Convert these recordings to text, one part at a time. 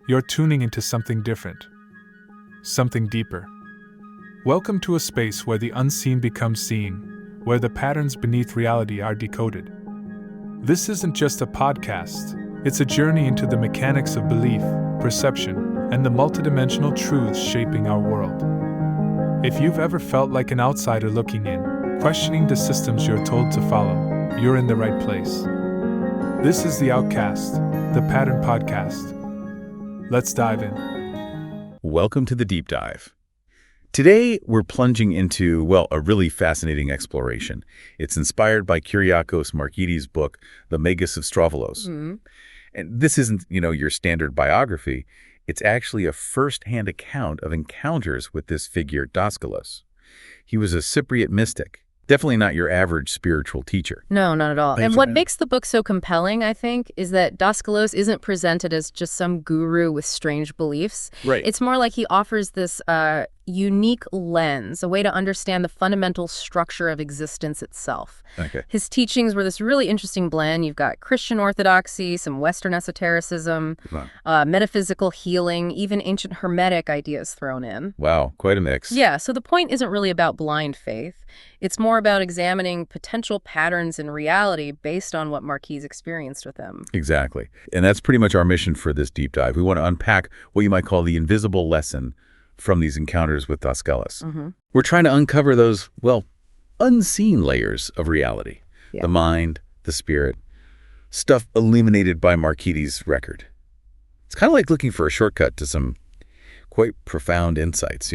you're tuning into something different, something deeper. Welcome to a space where the unseen becomes seen, where the patterns beneath reality are decoded. This isn't just a podcast, it's a journey into the mechanics of belief, perception, and the multidimensional truths shaping our world. If you've ever felt like an outsider looking in, questioning the systems you're told to follow, you're in the right place. This is The Outcast, the Pattern Podcast. Let's dive in. Welcome to the Deep Dive. Today, we're plunging into, a really fascinating exploration. It's inspired by Kyriacos Markides' book, The Magus of Strovolos. And this isn't, your standard biography. It's actually a first-hand account of encounters with this figure, Daskalos. He was a Cypriot mystic. Definitely not your average spiritual teacher. No, not at all. And what makes the book so compelling, I think, is that Daskalos isn't presented as just some guru with strange beliefs. Right. It's more like he offers this unique lens, a way to understand the fundamental structure of existence itself. Okay. His teachings were this really interesting blend. You've got Christian orthodoxy, some Western esotericism, metaphysical healing, even ancient Hermetic ideas thrown in. Wow, quite a mix. Yeah, so the point isn't really about blind faith. It's more about examining potential patterns in reality based on what Markides experienced with them. Exactly. And that's pretty much our mission for this deep dive. We want to unpack what you might call the invisible lesson from these encounters with Daskalos. We're trying to uncover those, unseen layers of reality. Yeah. The mind, the spirit, stuff illuminated by Markides' record. It's kind of like looking for a shortcut to some quite profound insights,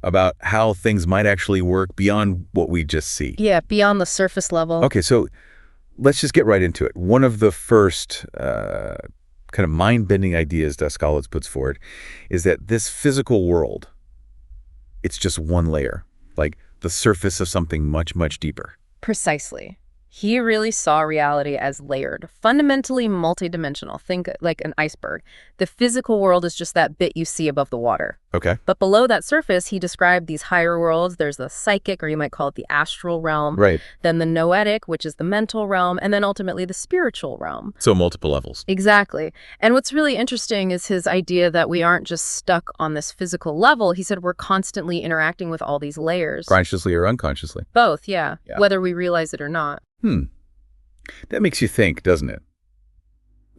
about how things might actually work beyond what we just see. Yeah, beyond the surface level. Okay, so let's just get right into it. One of the first kind of mind-bending ideas Daskalos puts forward is that this physical world, it's just one layer, like the surface of something much, much deeper. Precisely. He really saw reality as layered, fundamentally multidimensional. Think like an iceberg. The physical world is just that bit you see above the water. Okay. But below that surface, he described these higher worlds. There's the psychic, or you might call it the astral realm. Right. Then the noetic, which is the mental realm, and then ultimately the spiritual realm. So multiple levels. Exactly. And what's really interesting is his idea that we aren't just stuck on this physical level. He said we're constantly interacting with all these layers. Consciously or unconsciously. Both, yeah. Whether we realize it or not. That makes you think, doesn't it?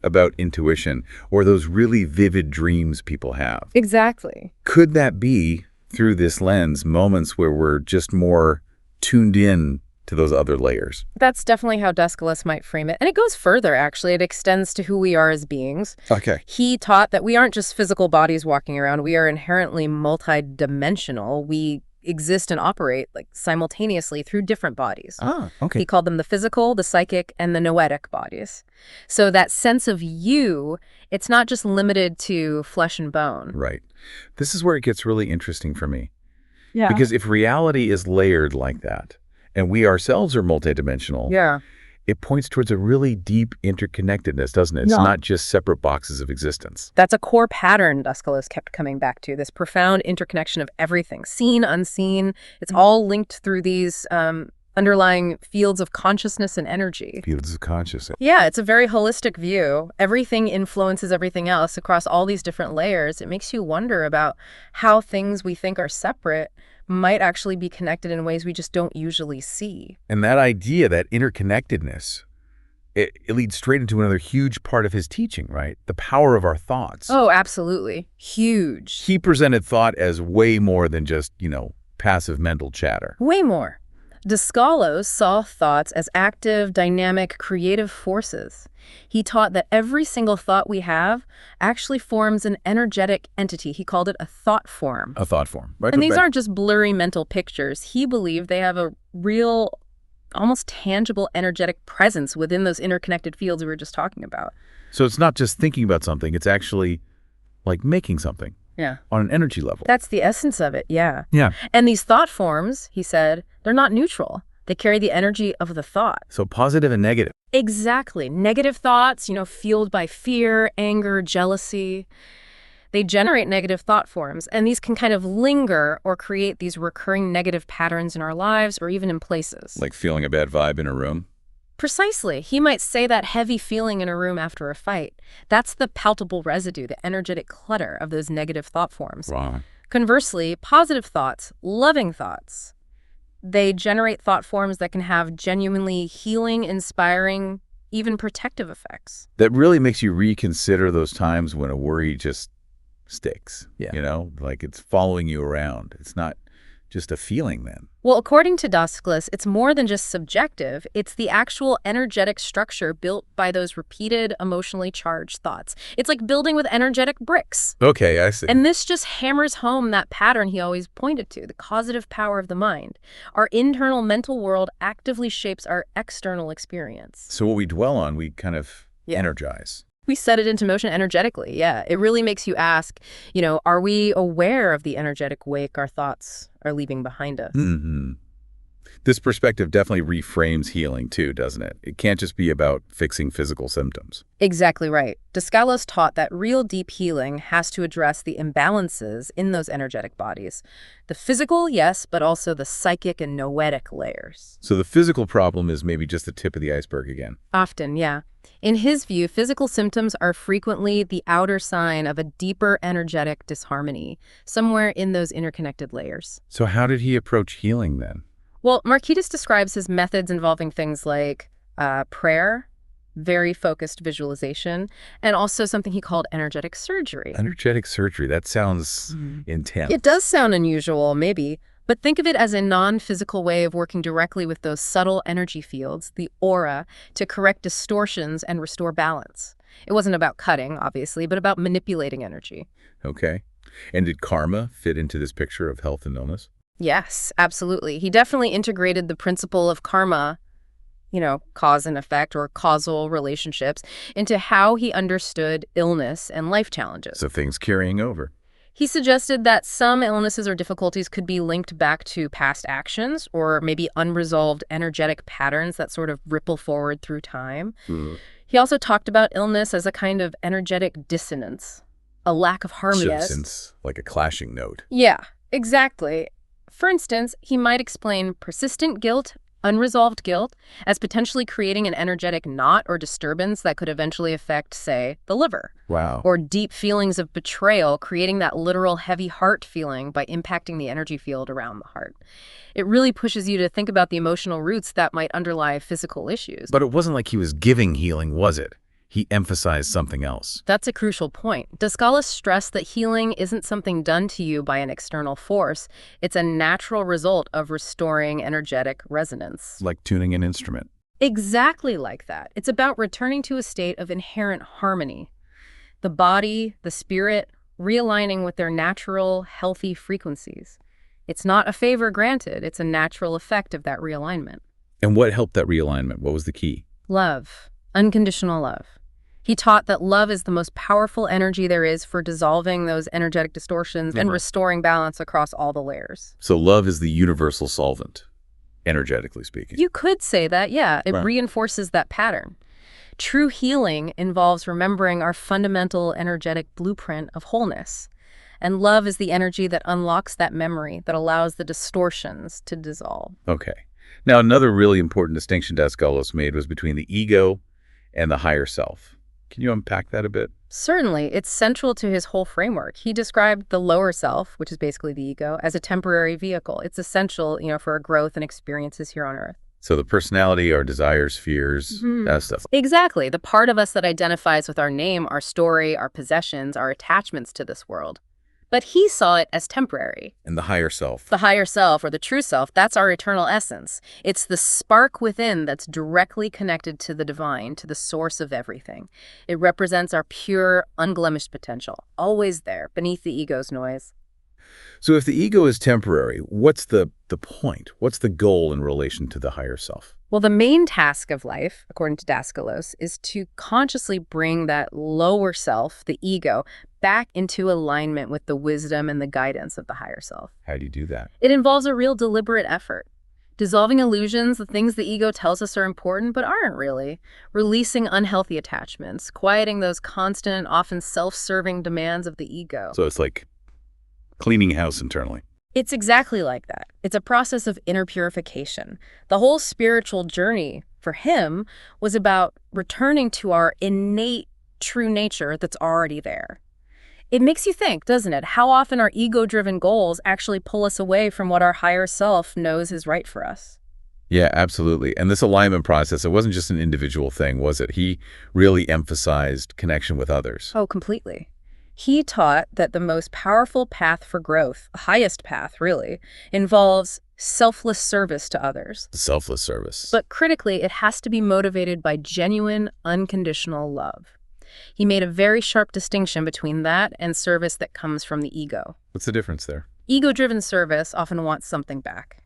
About intuition or those really vivid dreams people have. Exactly. Could that be, through this lens, moments where we're just more tuned in to those other layers? That's definitely how Daskalos might frame it. And it goes further, actually. It extends to who we are as beings. Okay. He taught that we aren't just physical bodies walking around. We are inherently multidimensional. We exist and operate simultaneously through different bodies. Okay. He called them the physical, the psychic, and the noetic bodies. So that sense of you, it's not just limited to flesh and bone. Right. This is where it gets really interesting for me. Yeah. Because if reality is layered like that, and we ourselves are multidimensional, it points towards a really deep interconnectedness, doesn't it? It's not just separate boxes of existence. That's a core pattern Daskalos kept coming back to, this profound interconnection of everything, seen, unseen. It's all linked through these underlying fields of consciousness and energy. Fields of consciousness. Yeah, it's a very holistic view. Everything influences everything else across all these different layers. It makes you wonder about how things we think are separate might actually be connected in ways we just don't usually see. And that idea, that interconnectedness, it leads straight into another huge part of his teaching, right? The power of our thoughts. Oh, absolutely. Huge. He presented thought as way more than just, passive mental chatter. Way more. Daskalos saw thoughts as active, dynamic, creative forces. He taught that every single thought we have actually forms an energetic entity. He called it a thought form. A thought form, right? And these aren't just blurry mental pictures. He believed they have a real, almost tangible energetic presence within those interconnected fields we were just talking about. So it's not just thinking about something, it's actually like making something. Yeah. On an energy level. That's the essence of it, yeah. Yeah. And these thought forms, he said, they're not neutral. They carry the energy of the thought. So positive and negative. Exactly. Negative thoughts, fueled by fear, anger, jealousy. They generate negative thought forms, and these can kind of linger or create these recurring negative patterns in our lives or even in places. Like feeling a bad vibe in a room? Precisely. He might say that heavy feeling in a room after a fight. That's the palpable residue, the energetic clutter of those negative thought forms. Wow. Conversely, positive thoughts, loving thoughts, they generate thought forms that can have genuinely healing, inspiring, even protective effects. That really makes you reconsider those times when a worry just sticks. Yeah. Like it's following you around. It's not just a feeling then. Well, according to Daskalos, it's more than just subjective. It's the actual energetic structure built by those repeated, emotionally charged thoughts. It's like building with energetic bricks. Okay, I see. And this just hammers home that pattern he always pointed to, the causative power of the mind. Our internal mental world actively shapes our external experience. So what we dwell on, we kind of energize. We set it into motion energetically, yeah. It really makes you ask, are we aware of the energetic wake our thoughts are leaving behind us? Mm-hmm. This perspective definitely reframes healing too, doesn't it? It can't just be about fixing physical symptoms. Exactly right. Daskalos taught that real deep healing has to address the imbalances in those energetic bodies. The physical, yes, but also the psychic and noetic layers. So the physical problem is maybe just the tip of the iceberg again. Often, yeah. In his view, physical symptoms are frequently the outer sign of a deeper energetic disharmony, somewhere in those interconnected layers. So how did he approach healing then? Well, Markides describes his methods involving things like prayer, very focused visualization, and also something he called energetic surgery. Energetic surgery, that sounds intense. It does sound unusual, maybe, but think of it as a non-physical way of working directly with those subtle energy fields, the aura, to correct distortions and restore balance. It wasn't about cutting, obviously, but about manipulating energy. Okay. And did karma fit into this picture of health and illness? Yes, absolutely. He definitely integrated the principle of karma, cause and effect or causal relationships, into how he understood illness and life challenges. So things carrying over. He suggested that some illnesses or difficulties could be linked back to past actions or maybe unresolved energetic patterns that sort of ripple forward through time. He also talked about illness as a kind of energetic dissonance, a lack of harmony. Dissonance, like a clashing note. Yeah, exactly. For instance, he might explain persistent guilt, unresolved guilt, as potentially creating an energetic knot or disturbance that could eventually affect, say, the liver. Wow. Or deep feelings of betrayal, creating that literal heavy heart feeling by impacting the energy field around the heart. It really pushes you to think about the emotional roots that might underlie physical issues. But it wasn't like he was giving healing, was it? He emphasized something else. That's a crucial point. Daskalos stressed that healing isn't something done to you by an external force. It's a natural result of restoring energetic resonance. Like tuning an instrument. Exactly like that. It's about returning to a state of inherent harmony. The body, the spirit, realigning with their natural, healthy frequencies. It's not a favor granted. It's a natural effect of that realignment. And what helped that realignment? What was the key? Love. Unconditional love. He taught that love is the most powerful energy there is for dissolving those energetic distortions and restoring balance across all the layers. So love is the universal solvent, energetically speaking. You could say that, yeah. It reinforces that pattern. True healing involves remembering our fundamental energetic blueprint of wholeness. And love is the energy that unlocks that memory, that allows the distortions to dissolve. Okay. Now, another really important distinction Daskalos made was between the ego and the higher self. Can you unpack that a bit? Certainly. It's central to his whole framework. He described the lower self, which is basically the ego, as a temporary vehicle. It's essential, for our growth and experiences here on Earth. So the personality, our desires, fears, that stuff. Exactly. The part of us that identifies with our name, our story, our possessions, our attachments to this world. But he saw it as temporary. And the higher self. The higher self, or the true self, that's our eternal essence. It's the spark within that's directly connected to the divine, to the source of everything. It represents our pure, unblemished potential, always there, beneath the ego's noise. So if the ego is temporary, what's the point? What's the goal in relation to the higher self? Well, the main task of life, according to Daskalos, is to consciously bring that lower self, the ego, back into alignment with the wisdom and the guidance of the higher self. How do you do that? It involves a real deliberate effort. Dissolving illusions, the things the ego tells us are important but aren't really. Releasing unhealthy attachments, quieting those constant, often self-serving demands of the ego. So it's like cleaning house internally. It's exactly like that. It's a process of inner purification. The whole spiritual journey for him was about returning to our innate true nature that's already there. It makes you think, doesn't it, how often our ego-driven goals actually pull us away from what our higher self knows is right for us. Yeah, absolutely. And this alignment process, it wasn't just an individual thing, was it? He really emphasized connection with others. Oh, completely. He taught that the most powerful path for growth, the highest path really, involves selfless service to others. Selfless service. But critically, it has to be motivated by genuine, unconditional love. He made a very sharp distinction between that and service that comes from the ego. What's the difference there? Ego-driven service often wants something back,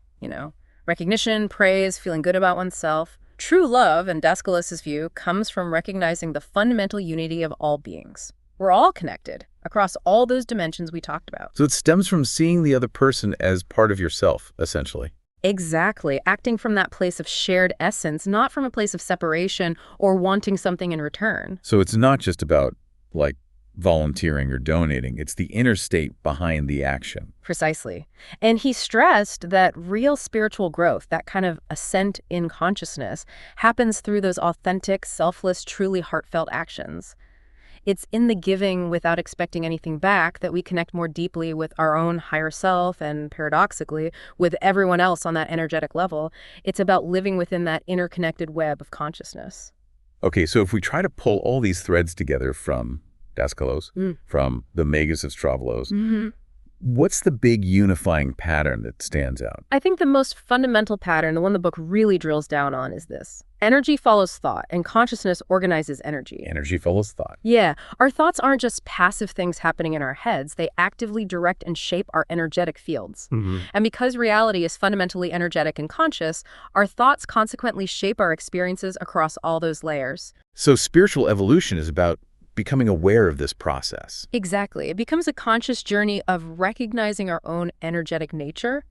recognition, praise, feeling good about oneself. True love, in Daskalos' view, comes from recognizing the fundamental unity of all beings. We're all connected across all those dimensions we talked about. So it stems from seeing the other person as part of yourself, essentially. Exactly. Acting from that place of shared essence, not from a place of separation or wanting something in return. So it's not just about, like, volunteering or donating. It's the inner state behind the action. Precisely. And he stressed that real spiritual growth, that kind of ascent in consciousness, happens through those authentic, selfless, truly heartfelt actions. It's in the giving without expecting anything back that we connect more deeply with our own higher self and, paradoxically, with everyone else on that energetic level. It's about living within that interconnected web of consciousness. Okay, so if we try to pull all these threads together from Daskalos, from the Magus of Strovolos, what's the big unifying pattern that stands out? I think the most fundamental pattern, the one the book really drills down on, is this. Energy follows thought, and consciousness organizes energy. Energy follows thought. Yeah, our thoughts aren't just passive things happening in our heads. They actively direct and shape our energetic fields. And because reality is fundamentally energetic and conscious, our thoughts consequently shape our experiences across all those layers. So spiritual evolution is about becoming aware of this process. Exactly. It becomes a conscious journey of recognizing our own energetic nature,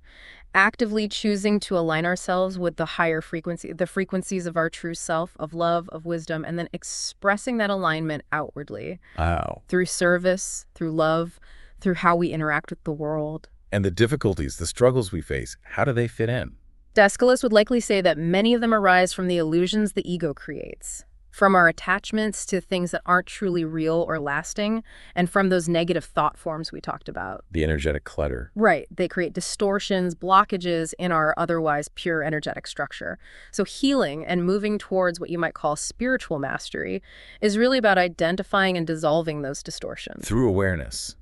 actively choosing to align ourselves with the higher frequency, the frequencies of our true self, of love, of wisdom, and then expressing that alignment outwardly. Wow. Through service, through love, through how we interact with the world. And the difficulties, the struggles we face, how do they fit in? Daskalos would likely say that many of them arise from the illusions the ego creates, from our attachments to things that aren't truly real or lasting, and from those negative thought forms we talked about. The energetic clutter. Right. They create distortions, blockages in our otherwise pure energetic structure. So healing and moving towards what you might call spiritual mastery is really about identifying and dissolving those distortions. Through awareness,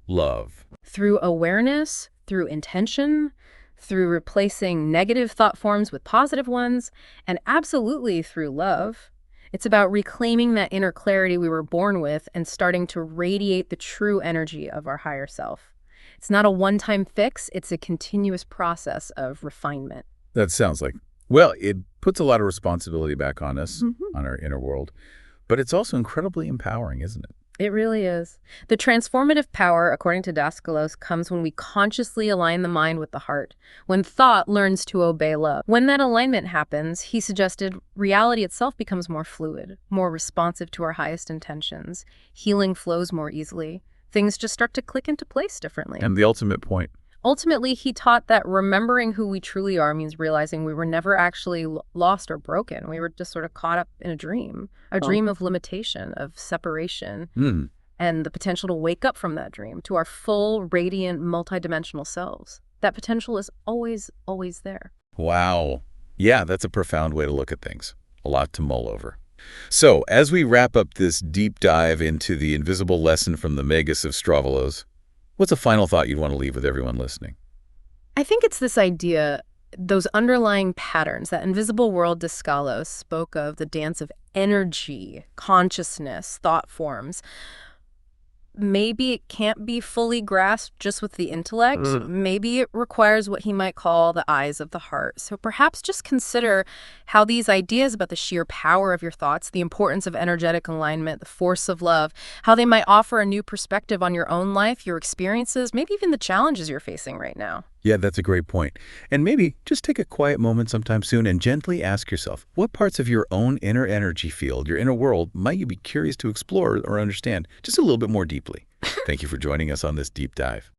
love. Through awareness, through intention, through replacing negative thought forms with positive ones, and absolutely through love. It's about reclaiming that inner clarity we were born with and starting to radiate the true energy of our higher self. It's not a one-time fix, it's a continuous process of refinement. That sounds like, well, it puts a lot of responsibility back on us, on our inner world, but it's also incredibly empowering, isn't it? It really is. The transformative power, according to Daskalos, comes when we consciously align the mind with the heart, when thought learns to obey love. When that alignment happens, he suggested reality itself becomes more fluid, more responsive to our highest intentions. Healing flows more easily. Things just start to click into place differently. And the ultimate point. Ultimately, he taught that remembering who we truly are means realizing we were never actually lost or broken. We were just sort of caught up in a dream of limitation, of separation, and the potential to wake up from that dream to our full, radiant, multidimensional selves. That potential is always, always there. Wow. Yeah, that's a profound way to look at things. A lot to mull over. So, as we wrap up this deep dive into the invisible lesson from the Magus of Strovolos, what's a final thought you'd want to leave with everyone listening? I think it's this idea, those underlying patterns, that invisible world Daskalos spoke of, the dance of energy, consciousness, thought forms. Maybe it can't be fully grasped just with the intellect. Maybe it requires what he might call the eyes of the heart. So perhaps just consider how these ideas about the sheer power of your thoughts, the importance of energetic alignment, the force of love, how they might offer a new perspective on your own life, your experiences, maybe even the challenges you're facing right now. Yeah, that's a great point. And maybe just take a quiet moment sometime soon and gently ask yourself, what parts of your own inner energy field, your inner world, might you be curious to explore or understand just a little bit more deeply? Thank you for joining us on this deep dive.